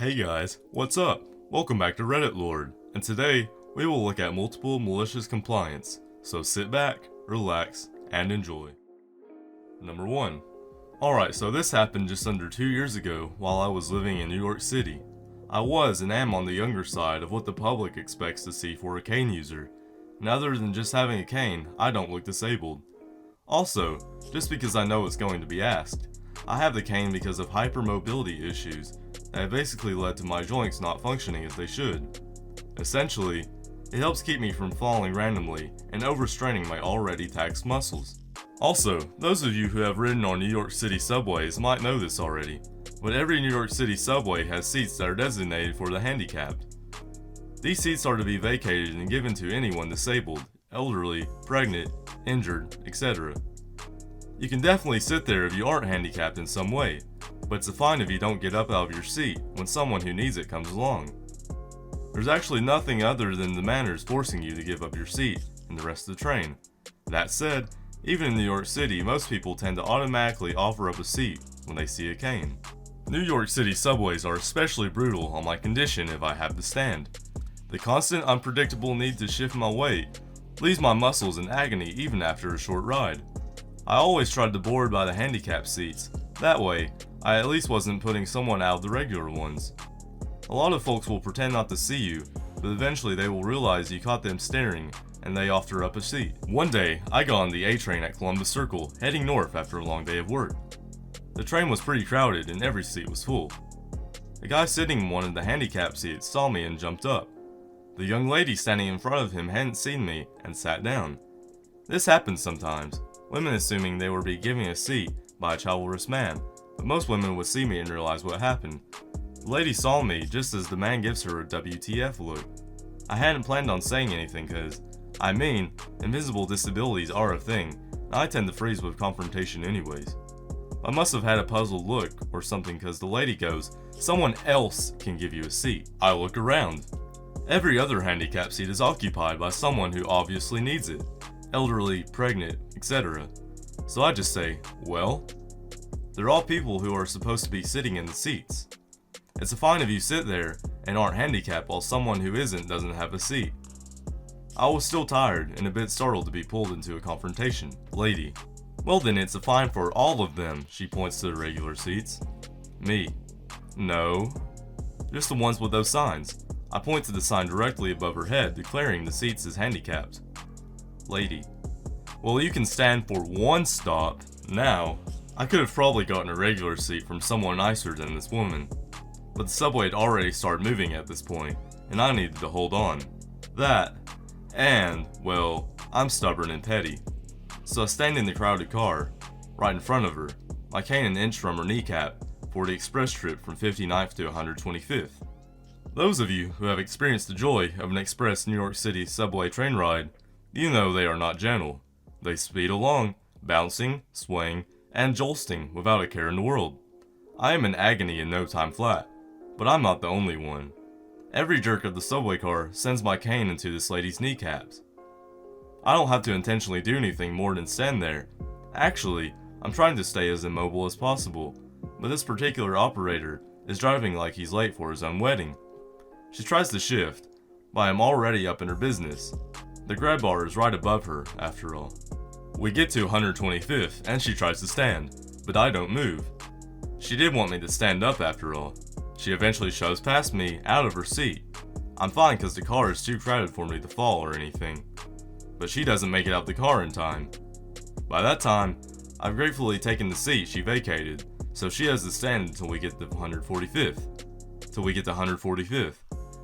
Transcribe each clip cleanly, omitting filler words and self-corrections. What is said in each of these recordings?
Hey guys, what's up? Welcome back to Reddit Lord, and today we will look at multiple malicious compliance, so sit back, relax, and enjoy. Number 1. Alright, so this happened just under 2 years ago while I was living in New York City. I was and am on the younger side of what the public expects to see for a cane user, and other than just having a cane, I don't look disabled. Also, just because I know it's going to be asked, I have the cane because of hypermobility issues that have basically led to my joints not functioning as they should. Essentially, it helps keep me from falling randomly and overstraining my already taxed muscles. Also, those of you who have ridden on New York City subways might know this already, but every New York City subway has seats that are designated for the handicapped. These seats are to be vacated and given to anyone disabled, elderly, pregnant, injured, etc. You can definitely sit there if you aren't handicapped in some way, but it's a fine if you don't get up out of your seat when someone who needs it comes along. There's actually nothing other than the manners forcing you to give up your seat in the rest of the train. That said, even in New York City, most people tend to automatically offer up a seat when they see a cane. New York City subways are especially brutal on my condition if I have to stand. The constant unpredictable need to shift my weight leaves my muscles in agony even after a short ride. I always tried to board by the handicap seats, that way I at least wasn't putting someone out of the regular ones. A lot of folks will pretend not to see you, but eventually they will realize you caught them staring and they offer up a seat. One day, I got on the A train at Columbus Circle, heading north after a long day of work. The train was pretty crowded and every seat was full. The guy sitting in one of the handicap seats saw me and jumped up. The young lady standing in front of him hadn't seen me and sat down. This happens sometimes, women assuming they will be given a seat by a chivalrous man, but most women would see me and realize what happened. The lady saw me just as the man gives her a WTF look. I hadn't planned on saying anything cause, invisible disabilities are a thing, and I tend to freeze with confrontation anyways. I must have had a puzzled look or something cause the lady goes, "Someone else can give you a seat." I look around. Every other handicap seat is occupied by someone who obviously needs it, elderly, pregnant, etc. So I just say, well, they're all people who are supposed to be sitting in the seats. It's a fine if you sit there and aren't handicapped while someone who isn't doesn't have a seat. I was still tired and a bit startled to be pulled into a confrontation. Lady: "Well then it's a fine for all of them," she points to the regular seats. Me: "No, just the ones with those signs." I point to the sign directly above her head declaring the seats as handicapped. Lady: "Well, you can stand for one stop." Now, I could have probably gotten a regular seat from someone nicer than this woman, but the subway had already started moving at this point, and I needed to hold on. That, and, well, I'm stubborn and petty. So I stand in the crowded car, right in front of her, my cane an inch from her kneecap, for the express trip from 59th to 125th. Those of you who have experienced the joy of an express New York City subway train ride, you know they are not gentle. They speed along, bouncing, swaying, and jolting without a care in the world. I am in agony in no time flat, but I'm not the only one. Every jerk of the subway car sends my cane into this lady's kneecaps. I don't have to intentionally do anything more than stand there. Actually, I'm trying to stay as immobile as possible, but this particular operator is driving like he's late for his own wedding. She tries to shift, but I am already up in her business. The grab bar is right above her, after all. We get to 125th and she tries to stand, but I don't move. She did want me to stand up after all. She eventually shoves past me out of her seat. I'm fine cause the car is too crowded for me to fall or anything. But she doesn't make it out the car in time. By that time, I've gratefully taken the seat she vacated, so she has to stand until we get to 145th.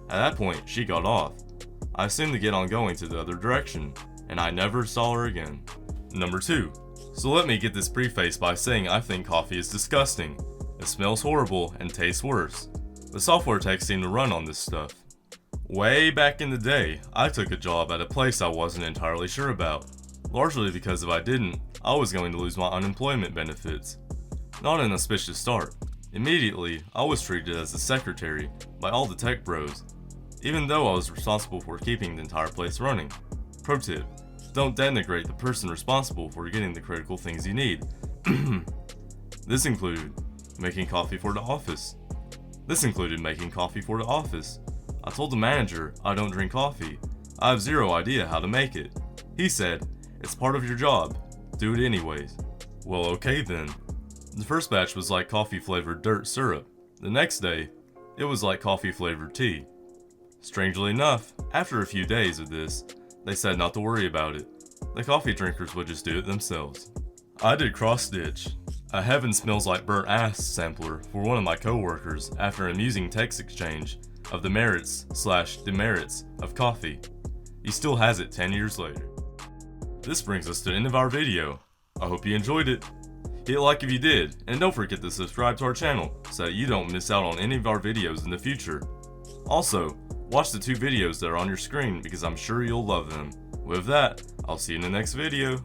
At that point, she got off. I assumed to get on going to the other direction, and I never saw her again. Number 2. So let me get this prefaced by saying I think coffee is disgusting. It smells horrible and tastes worse. The software techs seem to run on this stuff. Way back in the day, I took a job at a place I wasn't entirely sure about. Largely because if I didn't, I was going to lose my unemployment benefits. Not an auspicious start. Immediately, I was treated as a secretary by all the tech bros, even though I was responsible for keeping the entire place running. Pro tip: don't denigrate the person responsible for getting the critical things you need. This included making coffee for the office, This included making coffee for the office. I told the manager I don't drink coffee. I have zero idea how to make it. He said, "It's part of your job. Do it anyways." Well, okay then. The first batch was like coffee flavored dirt syrup. The next day, it was like coffee flavored tea. Strangely enough, after a few days of this, they said not to worry about it. The coffee drinkers would just do it themselves. I did cross-stitch, a heaven smells like burnt ass sampler for one of my coworkers after an amusing text exchange of the merits/demerits of coffee. He still has it 10 years later. This brings us to the end of our video. I hope you enjoyed it. Hit like if you did, and don't forget to subscribe to our channel so that you don't miss out on any of our videos in the future. Also, watch the 2 videos that are on your screen because I'm sure you'll love them. With that, I'll see you in the next video.